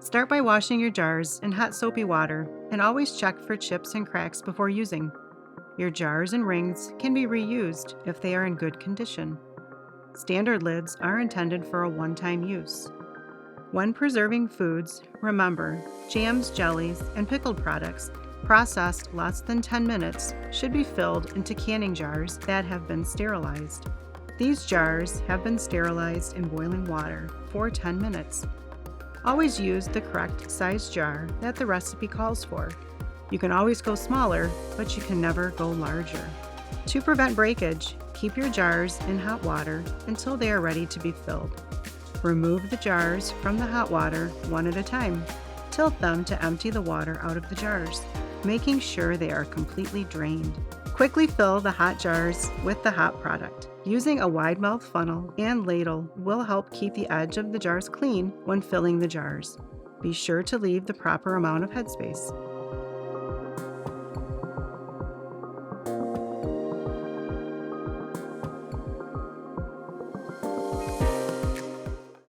Start by washing your jars in hot soapy water and always check for chips and cracks before using. Your jars and rings can be reused if they are in good condition. Standard lids are intended for a one-time use. When preserving foods, remember, jams, jellies, and pickled products processed less than 10 minutes should be filled into canning jars that have been sterilized. These jars have been sterilized in boiling water for 10 minutes. Always use the correct size jar that the recipe calls for. You can always go smaller, but you can never go larger. To prevent breakage, keep your jars in hot water until they are ready to be filled. Remove the jars from the hot water one at a time. Tilt them to empty the water out of the jars, making sure they are completely drained. Quickly fill the hot jars with the hot product. Using a wide mouth funnel and ladle will help keep the edge of the jars clean when filling the jars. Be sure to leave the proper amount of headspace.